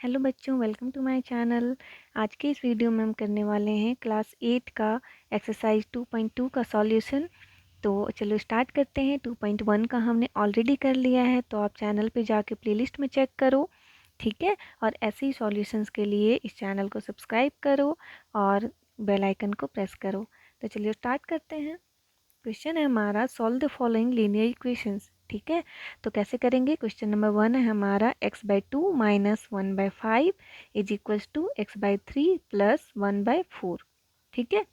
Hello बच्चों, welcome to my channel. आज के इस वीडियो में हम करने वाले हैं क्लास 8 का एक्सरसाइज 2.2 का सॉल्यूशन। तो चलो स्टार्ट करते हैं। 2.1 का हमने ऑलरेडी कर लिया है, तो आप चैनल पे जाके प्लेलिस्ट में चेक करो, ठीक है। और ऐसे ही सॉल्यूशंस के लिए इस चैनल को सब्सक्राइब करो और बेल आइकन को प्रेस करो। तो चलिए स्टार्ट करते हैं। क्वेश्चन है हमारा, solve the following linear equations, ठीक है। तो कैसे करेंगे? क्वेश्चन नंबर 1 है हमारा x/2 minus 1/5 is equals to x/3 plus 1/4, ठीक है।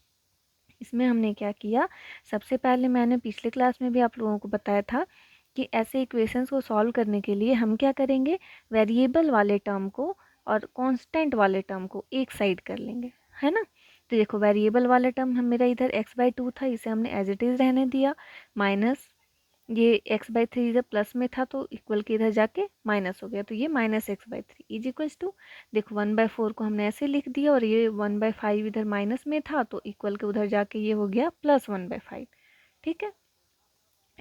इसमें हमने क्या किया, सबसे पहले मैंने पिछले क्लास में भी आप लोगों को बताया था कि ऐसे इक्वेशंस को सॉल्व करने के लिए हम क्या करेंगे, वेरिएबल वाले टर्म को और कांस्टेंट वाले टर्म को एक साइड कर लेंगे, है ना। तो देखो, वेरिएबल वाला टर्म हम मेरा इधर x/2 था, इसे हमने एज इट इज़ रहने दिया, माइनस ये x/3 इधर प्लस में था तो इक्वल के इधर जाके माइनस हो गया, तो ये minus x/3 is equals to, देखो 1/4 को हमने ऐसे लिख दिया और ये 1/5 इधर माइनस में था तो इक्वल के उधर जाके ये हो गया प्लस 1/5, ठीक है।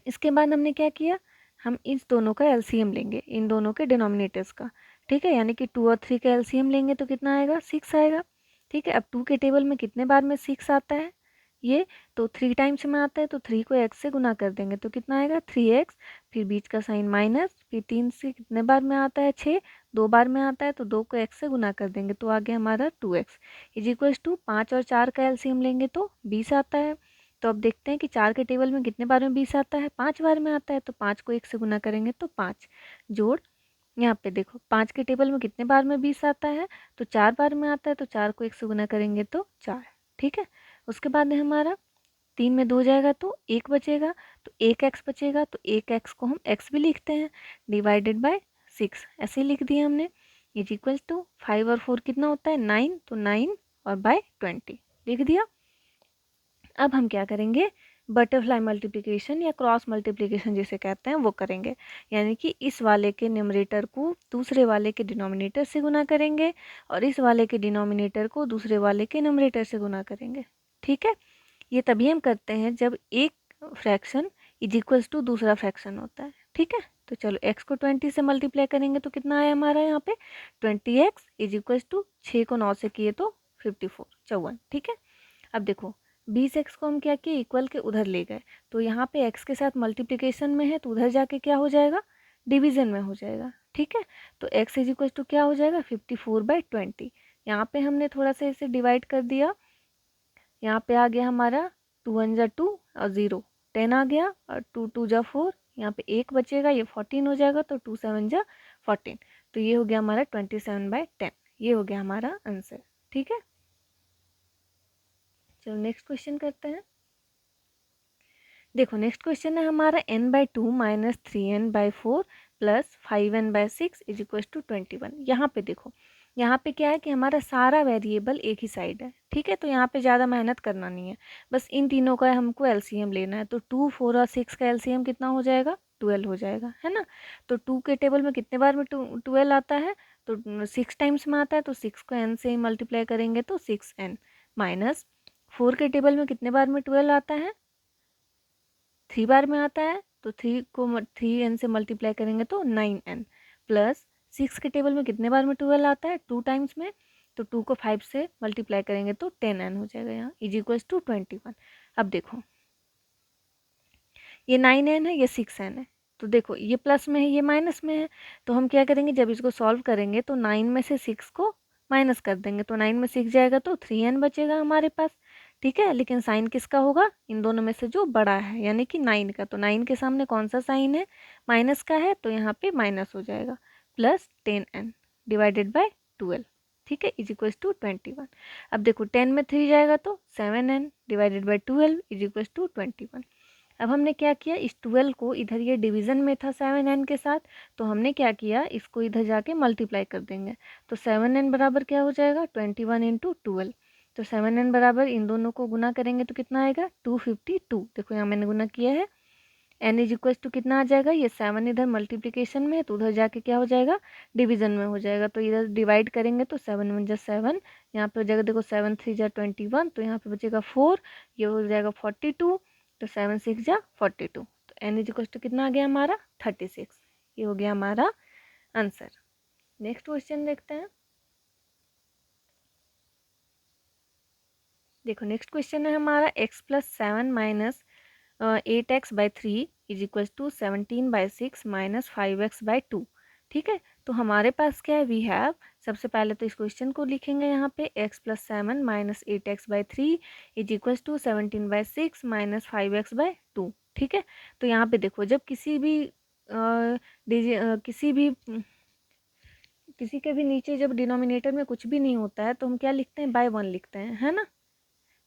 इसके बाद हमने क्या किया, हम इस दोनों का एलसीएम लेंगे, इन दोनों के डिनोमिनेटर्स का, ठीक है। यानी कि 2 और 3 का एलसीएम लेंगे तो कितना आएगा, 6 आएगा, ठीक है। अब 2 के टेबल में कितने बार में 6 आता है, ये तो 3 टाइम्स में आता है, तो 3 को x से गुना कर देंगे तो कितना आएगा 3x, फिर बीच का साइन माइनस, फिर 3 से कितने बार में आता है 6, 2 बार में आता है तो 2 को x से गुना कर देंगे तो आ गया हमारा 2x इज इक्वल्स टू 5 और 4 का एलसीएम लेंगे तो 20 आता है। तो अब देखते हैं कि 4 के टेबल में कितने बार में 20 आता है, 5 बार में आता है, तो 5 को 1 से गुना करेंगे तो 5 जोड़, यहाँ पे देखो 5 के टेबल में कितने बार में 20 आता है, तो 4 बार में आता है, तो 4 को 1 से गुना करेंगे तो 4, ठीक है। उसके बाद है हमारा 3 में 2 जाएगा तो 1 बचेगा, तो 1x बचेगा, तो 1x को हम x भी लिखते हैं, डिवाइडेड बाय 6 ऐसे ही लिख दिया हमने, इज इक्वल टू 5 और 4 कितना होता है 9, तो 9 और बाय 20 लिख दिया। अब हम क्या करेंगे, बटरफ्लाई मल्टीप्लिकेशन या क्रॉस मल्टीप्लिकेशन जिसे कहते हैं वो करेंगे, यानी कि इस वाले के न्यूमरेटर को दूसरे वाले के डिनोमिनेटर से गुना करेंगे और इस वाले के डिनोमिनेटर को दूसरे वाले के न्यूमरेटर से गुना करेंगे, ठीक है। ये तभी हम करते हैं जब एक फ्रैक्शन इज इक्वल्स टू दूसरा फ्रैक्शन होता है, ठीक है। तो चलो x को 20 से मल्टीप्लाई करेंगे तो कितना आया हमारा यहाँ पे 20x इज इक्वल्स टू 6 को 9 से किए तो 54 54, ठीक है। अब देखो 20x को हम क्या किए, इक्वल के उधर ले गए, तो यहाँ पे x के साथ मल्टीप्लिकेशन में है तो उधर जाके क्या हो जाएगा, डिवीजन में हो जाएगा, ठीक है। तो x इज इक्वल टू क्या हो जाएगा 54/20, यहाँ पे हमने थोड़ा सा इसे डिवाइड कर दिया, यहाँ पे आ गया हमारा 2 1 जा 2 और 0 10 आ गया, और 2 2 जा 4, यहाँ पे 1 बचेगा, ये 14 हो जाएगा, तो 2 7 जा 14, तो ये हो गया हमारा 27/10, ये हो गया हमारा आंसर, ठीक है। चलो नेक्स्ट क्वेश्चन करते हैं। देखो नेक्स्ट क्वेश्चन है हमारा n/2 minus 3n/4 plus 5n/6 is equal to 21। यहाँ पे देखो, यहाँ पे क्या है कि हमारा सारा वेरिएबल एक ही साइड है, ठीक है। तो यहाँ पे ज़्यादा मेहनत करना नहीं है, बस इन तीनों का हमको एलसीएम लेना है। तो 2 4 और 6 का एलसीएम कितना हो जाएगा 12 हो जाएगा, है ना। तो 2 के टेबल में कितने बार में 12 आता है, तो 6 टाइम्स में आता है, तो 6 को n से ही मल्टीप्लाई करेंगे तो 6n, माइनस 4 के टेबल में कितने बार में 12 आता है, 3 बार में आता है, तो 3 को 3n से मल्टीप्लाई करेंगे तो 9n, प्लस 6 के टेबल में कितने बार में 12 आता है 2 टाइम्स में, तो 2 को 5 से मल्टीप्लाई करेंगे तो 10n हो जाएगा, यहाँ इज इक्वल्स टू 21। अब देखो ये 9n है, ये 6n है, तो देखो ये प्लस में है ये माइनस में है, तो हम क्या करेंगे जब इसको सॉल्व करेंगे तो 9 में से 6 को माइनस कर देंगे, तो 9 में 6 जाएगा तो 3n बचेगा हमारे पास, ठीक है। लेकिन साइन किसका होगा, इन दोनों में से जो बड़ा है, यानी कि 9 का, तो 9 के सामने कौन सा साइन है, माइनस का है, तो यहाँ पे माइनस हो जाएगा, प्लस 10n डिवाइडेड बाय 12, ठीक है, इज इक्वल्स टू 21। अब देखो 10 में 3 जाएगा तो 7n divided by 12 is equals to 21। अब हमने क्या किया, इस 12 को इधर ये डिवीज़न में था 7n के साथ, तो हमने क्या किया इसको इधर जाके मल्टीप्लाई कर देंगे, तो 7n बराबर क्या हो जाएगा 21 इंटू 12, तो 7n बराबर इन दोनों को गुना करेंगे तो कितना आएगा 252, देखो यहाँ मैंने गुना किया है, n इज इक्वल टू कितना आ जाएगा, ये 7 इधर मल्टीप्लिकेशन में है तो उधर जाके क्या हो जाएगा डिवीज़न में हो जाएगा, तो इधर डिवाइड करेंगे तो 7 1 जा 7, यहाँ पे हो जाएगा देखो 7 3 जा 21, तो यहाँ पे बचेगा 4, ये हो जाएगा 42, तो 7 6 जा 42, तो n इज इक्वल टू कितना आ गया हमारा 36, ये हो गया हमारा आंसर। नेक्स्ट क्वेश्चन देखते हैं। देखो नेक्स्ट क्वेश्चन है हमारा x+7 - 8x/3 is equal to 17/6 - 5x/2। ठीक है, तो हमारे पास क्या है, वी हैव, सबसे पहले तो इस क्वेश्चन को लिखेंगे यहाँ पे x+7 - 8x/3 is equal to 17/6 - 5x/2। ठीक है, तो यहाँ पे देखो जब किसी भी किसी के भी नीचे जब डिनोमिनेटर में कुछ भी नहीं होता है तो हम क्या लिखते हैं, बाय वन लिखते हैं, है ना।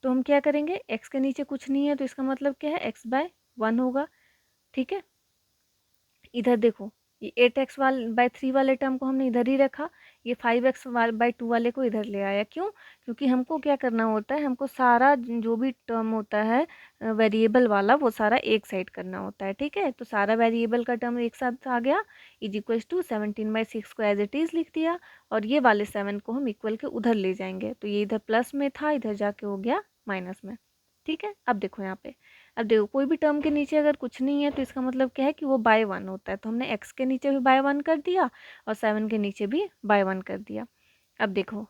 तो हम क्या करेंगे, x के नीचे कुछ नहीं है तो इसका मतलब क्या है, x/1 होगा। ठीक है, इधर देखो ये 8x/3 वाले टर्म को हमने इधर ही रखा, ये 5x/2 वाले को इधर ले आया। क्यों? क्योंकि हमको क्या करना होता है, हमको सारा जो भी टर्म होता है वेरिएबल वाला वो सारा एक साइड करना होता है। ठीक है, तो सारा वेरिएबल का टर्म एक साथ आ गया, इज इक्वल टू 17/6 को एज इट इज़ लिख दिया, और ये वाले 7 को हम इक्वल के उधर ले जाएंगे, तो ये इधर प्लस में था, इधर जाके हो गया माइनस में। ठीक है, अब देखो यहाँ पे, अब देखो कोई भी टर्म के नीचे अगर कुछ नहीं है तो इसका मतलब क्या है कि वो बाय वन होता है, तो हमने x के नीचे भी बाय वन कर दिया और 7 के नीचे भी बाय वन कर दिया। अब देखो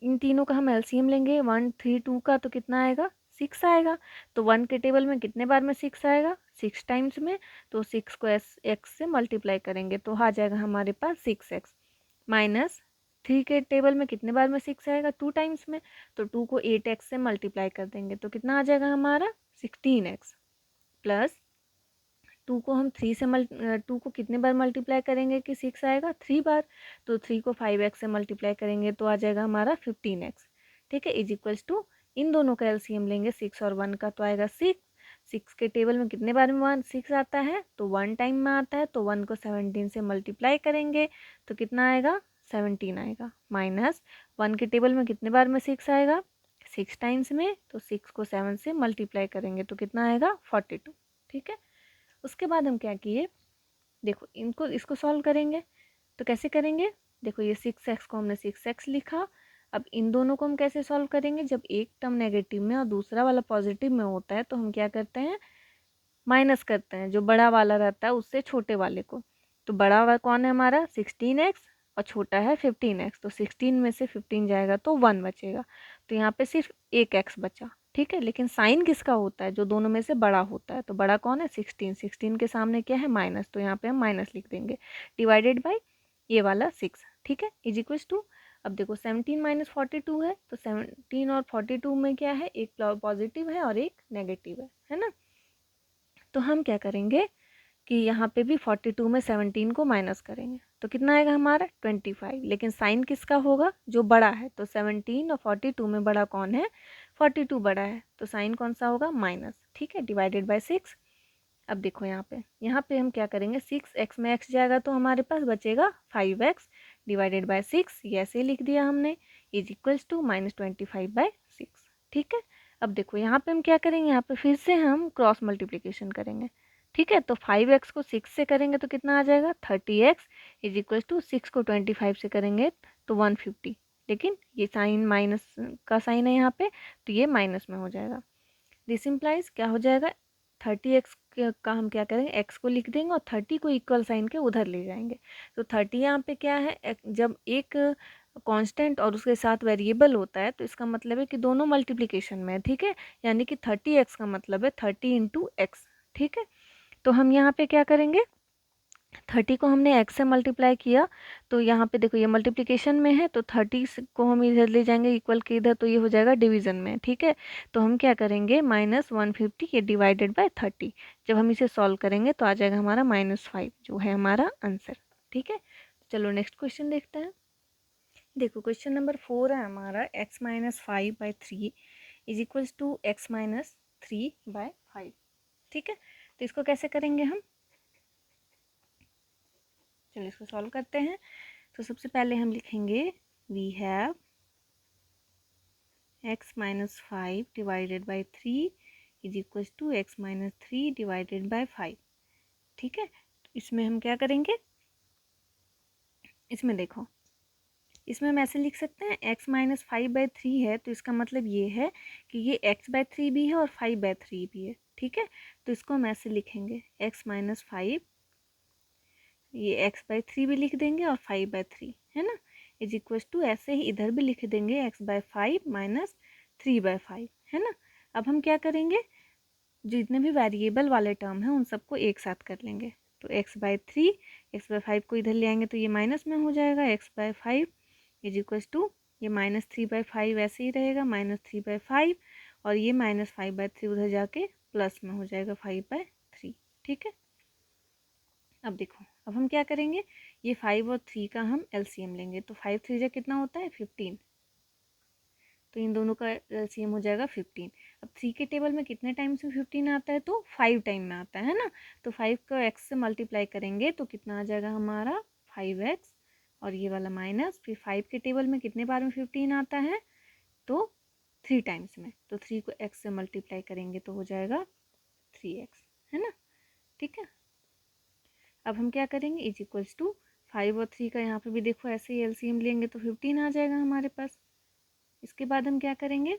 इन तीनों का हम एलसीएम लेंगे, 1 3 2 का, तो कितना आएगा, 6 आएगा। तो 1 के टेबल में कितने बार में 6 आएगा, 6 टाइम्स में, तो 6 को x से मल्टीप्लाई करेंगे तो आ जाएगा हमारे पास 6x, माइनस 3 के टेबल में कितने बार में 6 आएगा, 2 टाइम्स में, तो 2 को 8x से मल्टीप्लाई कर देंगे तो कितना आ जाएगा हमारा 16x, प्लस 2 को हम 3 से 2 को कितने बार मल्टीप्लाई करेंगे कि 6 आएगा, 3 बार, तो 3 को 5x से मल्टीप्लाई करेंगे तो आ जाएगा हमारा 15x। ठीक है, इज इक्वल्स टू, इन दोनों का एलसीएम लेंगे 6 और 1 का तो आएगा 6, 6 के टेबल में कितने बार में 6 आता है, तो 1 टाइम में आता है, तो 1 को 17 से मल्टीप्लाई करेंगे तो कितना आएगा, 17 आएगा, माइनस 1 के टेबल में कितने बार में 6 आएगा, 6 टाइम्स में, तो 6 को 7 से मल्टीप्लाई करेंगे तो कितना आएगा 42। ठीक है, उसके बाद हम क्या किए, देखो इनको इसको सॉल्व करेंगे, तो कैसे करेंगे, देखो ये 6x को हमने 6x लिखा। अब इन दोनों को हम कैसे सॉल्व करेंगे, जब एक टर्म नेगेटिव में और दूसरा वाला पॉजिटिव में होता है तो हम क्या करते हैं, माइनस करते हैं, जो बड़ा वाला रहता है उससे छोटे वाले को। तो बड़ा वाला कौन है हमारा 16x और छोटा है 15x, तो 16 में से 15 जाएगा तो 1 बचेगा, तो यहाँ पे सिर्फ एक x बचा। ठीक है, लेकिन साइन किसका होता है, जो दोनों में से बड़ा होता है, तो बड़ा कौन है 16, 16 के सामने क्या है माइनस, तो यहाँ पे हम माइनस लिख देंगे, डिवाइडेड बाई ये वाला 6। ठीक है, इज इक्वल्स टू, अब देखो 17 - 42 है, तो 17 और 42 में क्या है, एक पॉजिटिव है और एक नेगेटिव है ना। तो हम क्या करेंगे कि यहाँ पे भी 42 में 17 को माइनस करेंगे तो कितना आएगा हमारा 25, लेकिन साइन किसका होगा, जो बड़ा है, तो 17 और 42 में बड़ा कौन है, 42 बड़ा है, तो साइन कौन सा होगा माइनस। ठीक है, डिवाइडेड बाय 6। अब देखो यहाँ पे हम क्या करेंगे, 6x में x जाएगा तो हमारे पास बचेगा 5x, डिवाइडेड बाय 6, ये ऐसे लिख दिया हमने, इज इक्वल्स टू -25/6। ठीक है, अब देखो यहाँ पे हम क्या करेंगे, यहाँ पे फिर से हम क्रॉस मल्टीप्लिकेशन करेंगे। ठीक है, तो 5x को 6 से करेंगे तो कितना आ जाएगा 30x, इज इक्वल्स टू 6 को 25 से करेंगे तो 150, लेकिन ये साइन माइनस का साइन है यहाँ पे, तो ये माइनस में हो जाएगा। दिस इम्प्लाइज क्या हो जाएगा, 30x का हम क्या करेंगे, x को लिख देंगे और 30 को इक्वल साइन के उधर ले जाएंगे। तो 30 यहाँ पे क्या है, जब एक कांस्टेंट और उसके साथ वेरिएबल होता है तो इसका मतलब है कि दोनों मल्टीप्लिकेशन में है। ठीक है, यानी कि 30x का मतलब है 30 इंटू एक्स। ठीक है, तो हम यहाँ पे क्या करेंगे, 30 को हमने x से मल्टीप्लाई किया, तो यहाँ पे देखो ये मल्टीप्लिकेशन में है, तो 30 को हम इधर ले जाएंगे इक्वल के इधर, तो ये हो जाएगा डिवीजन में। ठीक है, तो हम क्या करेंगे, -150 ये डिवाइडेड बाय 30, जब हम इसे सॉल्व करेंगे तो आ जाएगा हमारा -5, जो है हमारा आंसर। ठीक है, चलो नेक्स्ट क्वेश्चन देखते हैं। देखो क्वेश्चन नंबर 4 है हमारा, x-5/3 is equals to x-3/5। ठीक है, तो इसको कैसे करेंगे हम, चलो इसको सॉल्व करते हैं। तो सबसे पहले हम लिखेंगे we have x-5 divided by 3 is equal to x-3 divided by 5। ठीक है, तो इसमें हम क्या करेंगे, इसमें देखो, इसमें हम ऐसे लिख सकते हैं x-5/3 है, तो इसका मतलब ये है कि ये x/3 भी है और 5/3 भी है। ठीक है, तो इसको हम ऐसे लिखेंगे x-5, ये x/3 भी लिख देंगे और 5/3, है ना, इज इक्वल टू, ऐसे ही इधर भी लिख देंगे x/5 - 3/5, है ना। अब हम क्या करेंगे, जितने भी वेरिएबल वाले टर्म हैं उन सबको एक साथ कर लेंगे। तो x/3, x/5 को इधर ले आएंगे तो ये माइनस में हो जाएगा, x/5 इज इक्वल्स टू ये -3/5 ऐसे ही रहेगा, -3/5 और ये -5/3 उधर जाके प्लस में हो जाएगा 5/3। ठीक है। अब देखो, अब हम क्या करेंगे, ये 5 और 3 का हम एलसीएम लेंगे। तो 5 3 जा कितना होता है 15, तो इन दोनों का एलसीएम हो जाएगा 15। अब 3 के टेबल में कितने टाइम्स में 15 आता है, तो 5 टाइम में आता है ना। तो 5 को x से मल्टीप्लाई करेंगे तो कितना आ जाएगा हमारा 5x, और ये वाला माइनस, फिर 5 के टेबल में कितने बार में 15 आता है, तो 3 टाइम्स में। तो 3 को x से मल्टीप्लाई करेंगे तो हो जाएगा 3x, है ना। ठीक है। अब हम क्या करेंगे, इज इक्वल्स टू 5 और 3 का यहाँ पे भी देखो ऐसे ही एलसीएम लेंगे तो 15 आ जाएगा हमारे पास। इसके बाद हम क्या करेंगे,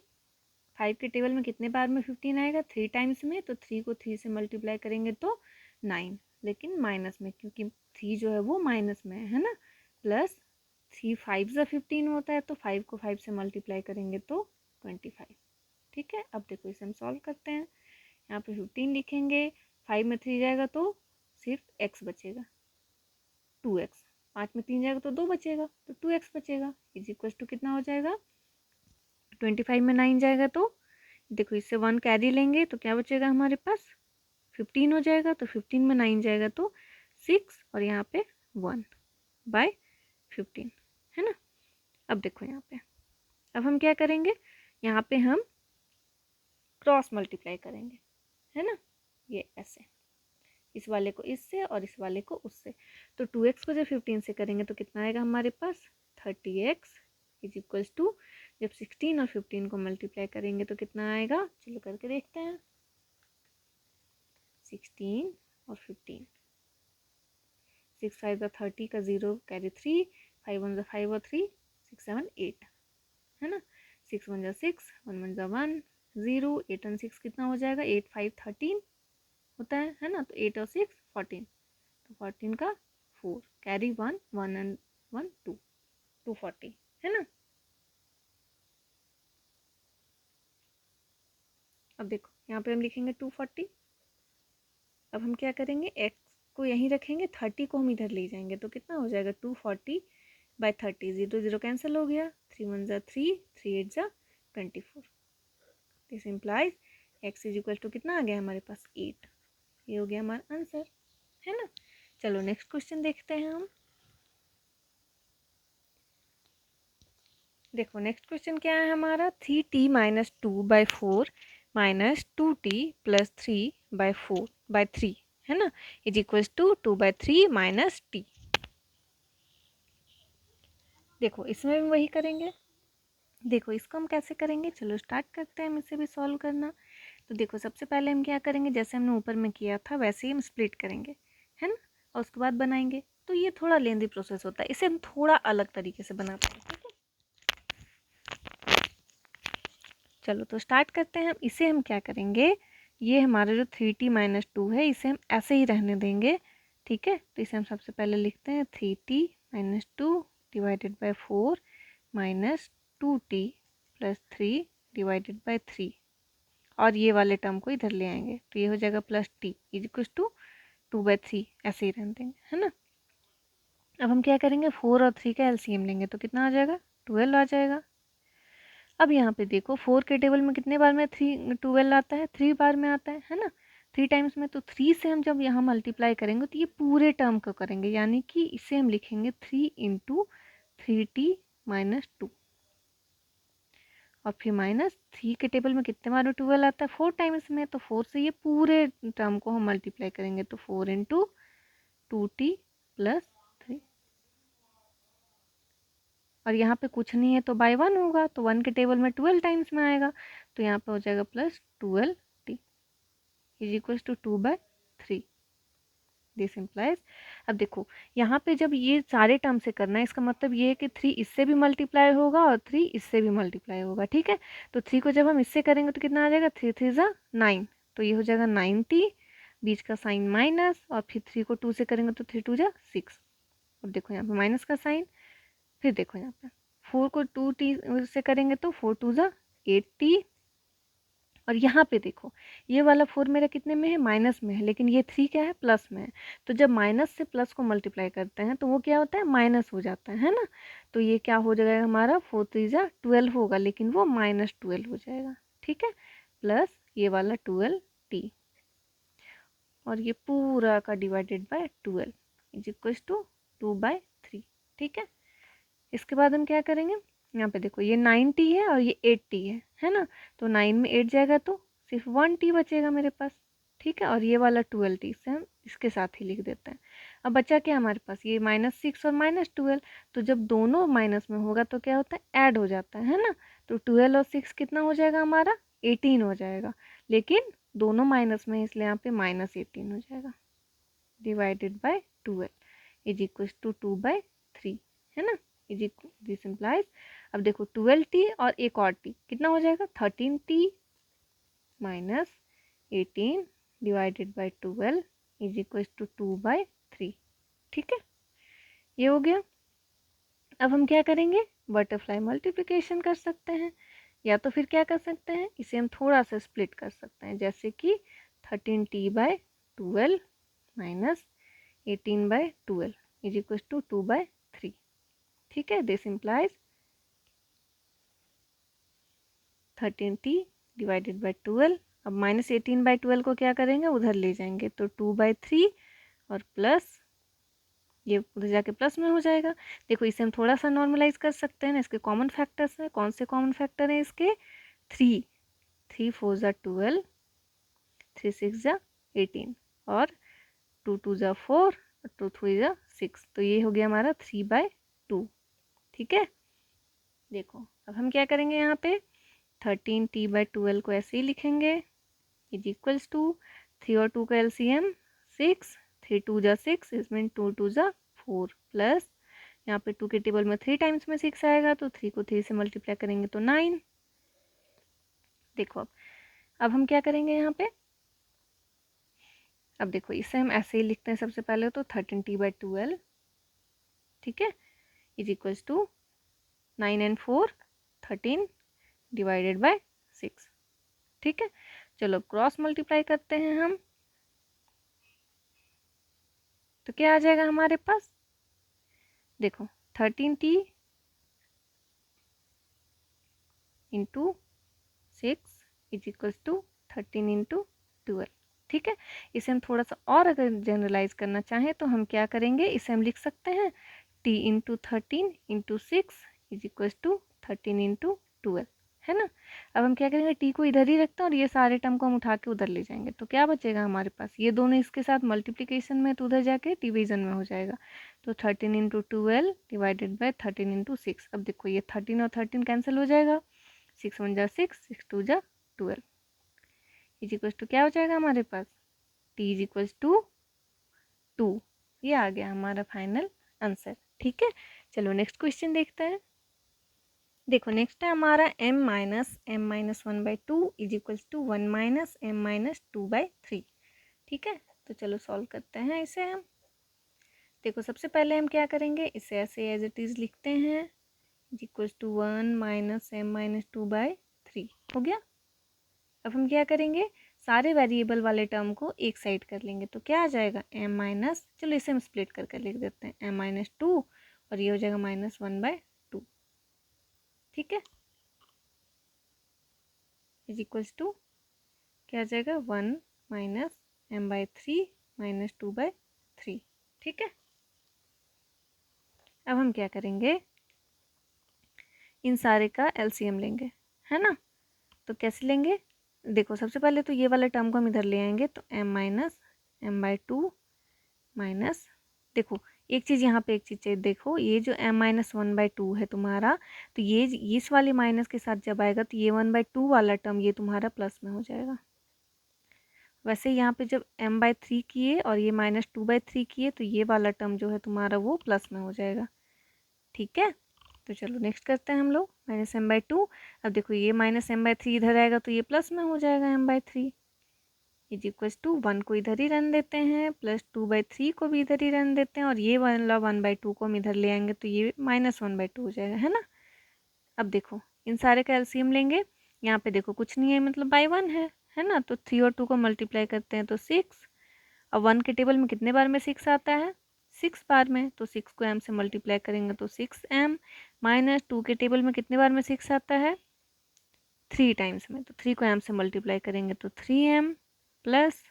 5 के टेबल में कितने बार में 15 आएगा, 3 टाइम्स में। तो 3 को 3 से मल्टीप्लाई करेंगे तो 9, लेकिन माइनस में, क्योंकि 3 जो है वो माइनस में है ना। प्लस 3 5 से 15 होता है, तो 5 को 5 से मल्टीप्लाई करेंगे तो 25। ठीक है। अब देखो इसे हम सॉल्व करते हैं। यहाँ पे 15 लिखेंगे, 5 में 3 जाएगा तो सिर्फ x बचेगा, 2x। 5 में 3 जाएगा तो 2 बचेगा, तो 2x बचेगा। इज इक्वल टू कितना हो जाएगा, 25 में 9 जाएगा तो देखो इससे 1 कैरी लेंगे तो क्या बचेगा हमारे पास 15 हो जाएगा। तो 15 में 9 जाएगा तो 6, और यहाँ पे 1/15, है ना। अब देखो यहाँ पे, अब हम क्या करेंगे, यहाँ पे हम क्रॉस मल्टीप्लाई करेंगे, है ना। ये ऐसे, इस वाले को इससे और इस वाले को उससे। तो 2x को जब 15 से करेंगे तो कितना आएगा हमारे पास 30x इज इक्वल्स टू, जब 16 और 15 को मल्टीप्लाई करेंगे तो कितना आएगा, चलो करके देखते हैं। 16 और 15, 6 5 का 30 का 0 कैरी 3, 5 1 5 और 3 6 7 8, है ना। 6 1 6, 1 1 1 0, 8 और 6 कितना हो जाएगा, 8 5 13 होता है ना। तो 8 और 6 14, तो 14 का 4 कैरी 1 1 एंड 1 2, 240, है ना। अब देखो यहाँ पे हम लिखेंगे 240। अब हम क्या करेंगे, x को यहीं रखेंगे, 30 को हम इधर ले जाएंगे तो कितना हो जाएगा 240/30, 0 0 कैंसिल हो गया, 3 1 3, 3 8 24। This implies x is equal to कितना आ गया हमारे पास 8। ये हो गया हमारा आंसर, है ना। चलो नेक्स्ट क्वेश्चन देखते हैं हम। देखो नेक्स्ट क्वेश्चन क्या है हमारा, 3t - 2/4 - 2t + 3/4/3, है ना, इज इक्वल्स टू 2/3 - t। देखो इसमें भी वही करेंगे। देखो इसको हम कैसे करेंगे, चलो स्टार्ट करते हैं हम इसे भी सॉल्व करना। तो देखो सबसे पहले हम क्या करेंगे, जैसे हमने ऊपर में किया था वैसे ही हम स्प्लिट करेंगे, है ना, और उसके बाद बनाएंगे। तो ये थोड़ा लेंदी प्रोसेस होता है, इसे हम थोड़ा अलग तरीके से बनाते हैं। ठीक है, चलो तो स्टार्ट करते हैं। इसे हम क्या करेंगे, ये हमारा जो 3t - 2 है इसे हम ऐसे ही रहने देंगे। ठीक है, तो इसे हम सबसे पहले लिखते हैं 3t - 2 / 4 - 2t + 3 / 3, और ये वाले टर्म को इधर ले आएंगे तो ये हो जाएगा +t इज इक्वल टू 2/3, ऐसे ही रहने देंगे, है ना। अब हम क्या करेंगे, 4 और 3 का एलसीएम लेंगे तो कितना आ जाएगा 12 आ जाएगा। अब यहाँ पे देखो 4 के टेबल में कितने बार में 12 आता है, 3 बार में आता है ना, 3 टाइम्स में। तो 3 से हम जब यहाँ मल्टीप्लाई करेंगे तो ये पूरे टर्म को करेंगे, यानी कि इसे हम लिखेंगे 3 × 3t - 2, और फिर -3 के टेबल में कितने बार में 12 आता है 4 टाइम्स में। तो 4 से ये पूरे टर्म को हम मल्टीप्लाई करेंगे तो 4 × 2t + 3, और यहाँ पे कुछ नहीं है तो बाय 1 होगा, तो 1 के टेबल में 12 टाइम्स में आएगा, तो यहाँ पे हो जाएगा +12t is equal to 2/3। This implies, अब देखो यहाँ पे जब ये सारे टर्म से करना है, इसका मतलब ये है कि 3 इससे भी मल्टीप्लाई होगा और 3 इससे भी मल्टीप्लाई होगा। ठीक है, तो 3 को जब हम इससे करेंगे तो कितना आ जाएगा, 3 3 ज़ा 9, तो ये हो जाएगा 9t, बीच का साइन माइनस, और फिर 3 को 2 से करेंगे तो 3 2 ज़ा 6। अब देखो यहाँ पे माइनस का साइन, फिर देखो यहाँ पे 4 को 2t से करेंगे तो 4 2 ज़ा 8t, और यहाँ पे देखो ये वाला 4 मेरा कितने में है, माइनस में है, लेकिन ये 3 क्या है, प्लस में है। तो जब माइनस से प्लस को मल्टीप्लाई करते हैं तो वो क्या होता है, माइनस हो जाता है ना। तो ये क्या हो जाएगा हमारा, 4 3 जा 12 होगा, लेकिन वो -12 हो जाएगा। ठीक है, प्लस ये वाला 12t और ये पूरा का divided by 12 is equal to 2/3। ठीक है, इसके बाद हम क्या करेंगे, यहाँ पे देखो ये 9t है और ये 8t है ना। तो 9 में 8 जाएगा तो सिर्फ 1t बचेगा मेरे पास। ठीक है, और ये वाला 12t से हम इसके साथ ही लिख देते हैं। अब बचा क्या हमारे पास, ये -6 और -12। तो जब दोनों माइनस में होगा तो क्या होता है, ऐड हो जाता है ना। तो 12 और 6 कितना हो जाएगा हमारा, 18 हो जाएगा। लेकिन दोनों माइनस में है इसलिए यहाँ पे -18 हो जाएगा, divided by 12 is equal to 2/3 है ना। इज दिस इम्प्लाइज, अब देखो 12t और एक और t कितना हो जाएगा, 13t minus 18 divided by 12 is equal to 2/3। ठीक है, ये हो गया। अब हम क्या करेंगे, बटरफ्लाई मल्टीप्लिकेशन कर सकते हैं, या तो फिर क्या कर सकते हैं, इसे हम थोड़ा सा स्प्लिट कर सकते हैं, जैसे कि 13t/12 minus 18/12 is equal to 2/3। ठीक है, this implies 13t divided by 12। अब -18/12 को क्या करेंगे, उधर ले जाएंगे तो 2/3 और प्लस ये उधर जाके प्लस में हो जाएगा। देखो इसे हम थोड़ा सा नॉर्मलाइज कर सकते हैं ना, इसके कॉमन फैक्टर्स हैं, कौन से कॉमन फैक्टर हैं इसके, 3 3 4 जा 12, 3 6 जा 18 और 2 2 जा 4 और 2 3 जा 6। तो ये हो गया हमारा 3/2। ठीक है, देखो अब हम क्या करेंगे, यहाँ पे 13t/12 को ऐसे ही लिखेंगे, इज इक्वल्स टू 3 और 2 का एलसीएम 6, 3 2 जा 6, इसमें 2 2 जा 4 प्लस यहाँ पे 2 के टेबल में 3 टाइम्स में 6 आएगा, तो 3 को 3 से मल्टीप्लाई करेंगे तो 9। देखो अब हम क्या करेंगे यहाँ पे, अब देखो इसे हम ऐसे ही लिखते हैं सबसे पहले तो 13t/12, ठीक है, is equals to 9 and 4 13 divided by 6। ठीक है, चलो क्रॉस मल्टीप्लाई करते हैं हम, तो क्या आ जाएगा हमारे पास, देखो 13t into 6 is equals to 13 into 12। ठीक है, इसे हम थोड़ा सा और अगर जनरलाइज करना चाहें तो हम क्या करेंगे, इसे हम लिख सकते हैं t into 13 into 6 is equals to 13 into 12, है ना। अब हम क्या करेंगे, t को इधर ही रखते हैं और ये सारे टर्म को हम उठा के उधर ले जाएंगे, तो क्या बचेगा हमारे पास, ये दोनों इसके साथ मल्टीप्लिकेशन में तो उधर जाके डिवीजन में हो जाएगा। तो 13 इंटू 12 डिवाइडेड बाई 13 इंटू 6। अब देखो ये 13 और 13 कैंसिल हो जाएगा, 6 1 जा 6, 6 2 जा 12 इज इक्वल्स टू क्या हो जाएगा हमारे पास, t इज इक्वल्स टू 2। ये आ गया हमारा फाइनल आंसर। ठीक है, चलो नेक्स्ट क्वेश्चन देखते हैं। देखो नेक्स्ट है हमारा m-1/2 is equals to 1 - m-2/3। ठीक है, तो चलो सॉल्व करते हैं इसे हम। देखो सबसे पहले हम क्या करेंगे, इसे ऐसे एज इट इज लिखते हैं, इज इक्वल्स टू 1 - m-2/3 हो गया। अब हम क्या करेंगे, सारे वेरिएबल वाले टर्म को एक साइड कर लेंगे, तो क्या आ जाएगा m-, चलो इसे हम स्प्लिट करके लिख देते हैं m-2 और ये हो जाएगा -1/2। ठीक है, इज इक्वल्स टू क्या आ जाएगा 1 - m/3 - 2/3। ठीक है, अब हम क्या करेंगे, इन सारे का एलसीएम लेंगे, है ना। तो कैसे लेंगे, देखो सबसे पहले तो ये वाले टर्म को हम इधर ले आएंगे, तो m - m/2 माइनस, देखो एक चीज़ यहाँ पे एक चीज़ चाहिए, देखो ये जो m-1/2 है तुम्हारा, तो ये इस वाले माइनस के साथ जब आएगा तो ये 1/2 वाला टर्म ये तुम्हारा प्लस में हो जाएगा। वैसे यहाँ पे जब m/3 किए और ये -2/3 किए तो ये वाला टर्म जो है तुम्हारा वो प्लस में हो जाएगा। ठीक है, तो चलो नेक्स्ट करते हैं हम लोग -m/2। अब देखो ये -m/3 इधर आएगा तो ये प्लस में हो जाएगा m/3 इज इक्वल्स टू 1 को इधर ही रन देते हैं, प्लस 2/3 को भी इधर ही रन देते हैं और ये वाला 1/2 को हम इधर ले आएंगे तो ये -1/2 हो जाएगा, है ना। अब देखो इन सारे का एलसीएम लेंगे, यहाँ पे देखो कुछ नहीं है, मतलब बाई 1 है ना। तो 3 और 2 को मल्टीप्लाई करते हैं तो 6। अब 1 के टेबल में कितने बार में 6 आता है, 6 बार में। तो 6 को m से मल्टीप्लाई करेंगे तो 6m, माइनस 2 के टेबल में कितने बार में 6 आता है, 3 टाइम्स में। तो 3 को m से मल्टीप्लाई करेंगे तो 3m, प्लस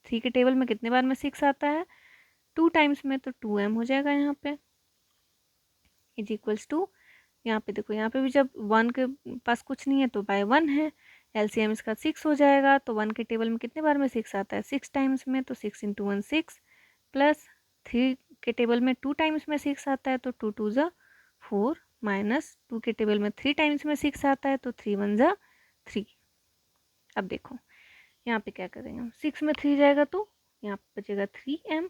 3 के टेबल में कितने बार में 6 आता है, 2 टाइम्स में। तो 2m हो जाएगा यहाँ पे, इज इक्वल्स टू, यहाँ पे देखो यहाँ पे भी जब 1 के पास कुछ नहीं है तो बाय 1 है, एलसीएम इसका 6 हो जाएगा। तो 1 के टेबल में कितने बार में 6 आता है, 6 टाइम्स में। तो 6 इंटू 1 6, प्लस 3 के टेबल में 2 टाइम्स में 6 आता है तो 2 2 ज़ा 4, माइनस 2 के टेबल में 3 टाइम्स में 6 आता है तो 3 1 ज़ा 3। अब देखो यहाँ पे क्या करेंगे हम, 6 में 3 जाएगा तो यहाँ पे बचेगा 3m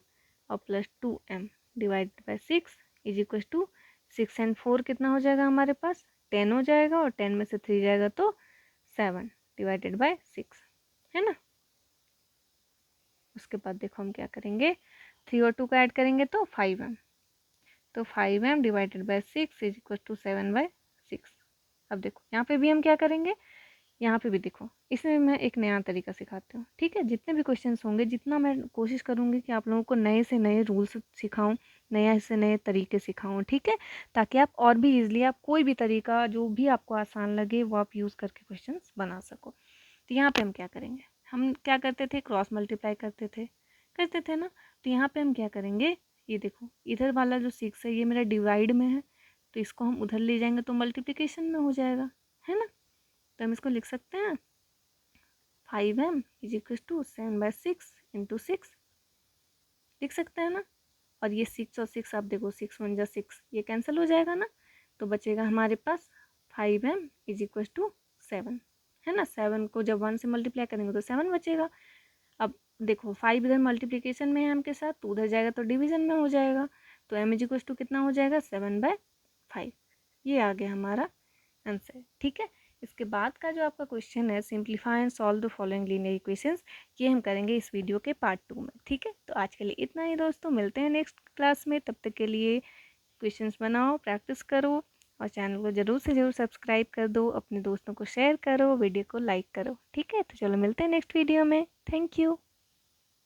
और plus 2m divided by 6 is equal to 6 and 4 कितना हो जाएगा हमारे पास, 10 हो जाएगा। और 10 में से 3 जाएगा तो 7 डिवाइडेड बाई 6, है ना। उसके बाद देखो हम क्या करेंगे, 3 और 2 का ऐड करेंगे तो 5m, तो 5m divided by 6 is equal to 7/6। अब देखो यहाँ पे भी हम क्या करेंगे, यहाँ पे भी देखो, इसमें मैं एक नया तरीका सिखाती हूँ, ठीक है। जितने भी क्वेश्चंस होंगे, जितना मैं कोशिश करूँगी कि आप लोगों को नए से नए रूल्स सिखाऊं, नया से नए तरीके सिखाऊं, ठीक है, ताकि आप और भी ईजिली, आप कोई भी तरीका जो भी आपको आसान लगे वो आप यूज़ करके क्वेश्चंस बना सको। तो यहाँ पे हम क्या करेंगे, हम क्या करते थे, क्रॉस मल्टीप्लाई करते थे ना। तो यहाँ पे हम क्या करेंगे, ये देखो इधर वाला जो 6 है ये मेरा डिवाइड में है, तो इसको हम उधर ले जाएंगे तो मल्टीप्लिकेशन में हो जाएगा, है ना। तो हम इसको लिख सकते हैं 5m is equal to 7/6 into 6, लिख सकते हैं ना। और ये 6 और 6 आप देखो, 6 1 जा 6, ये कैंसिल हो जाएगा ना। तो बचेगा हमारे पास 5m इज इक्वल टू 7, है ना। 7 को जब 1 से मल्टीप्लाई करेंगे तो 7 बचेगा। अब देखो 5 इधर मल्टीप्लिकेशन में है m के साथ, तो उधर जाएगा तो डिवीजन में हो जाएगा। तो m इज इक्वल टू कितना हो जाएगा, 7/5। ये आ गया हमारा आंसर, ठीक है। इसके बाद का जो आपका क्वेश्चन है, simplify and solve the following linear equations, ये हम करेंगे इस वीडियो के पार्ट 2 में, ठीक है। तो आज के लिए इतना ही दोस्तों, मिलते हैं नेक्स्ट क्लास में। तब तक के लिए क्वेश्चंस बनाओ, प्रैक्टिस करो, और चैनल को ज़रूर से ज़रूर सब्सक्राइब कर दो, अपने दोस्तों को शेयर करो, वीडियो को लाइक करो, ठीक है। तो चलो मिलते हैं नेक्स्ट वीडियो में, थैंक यू।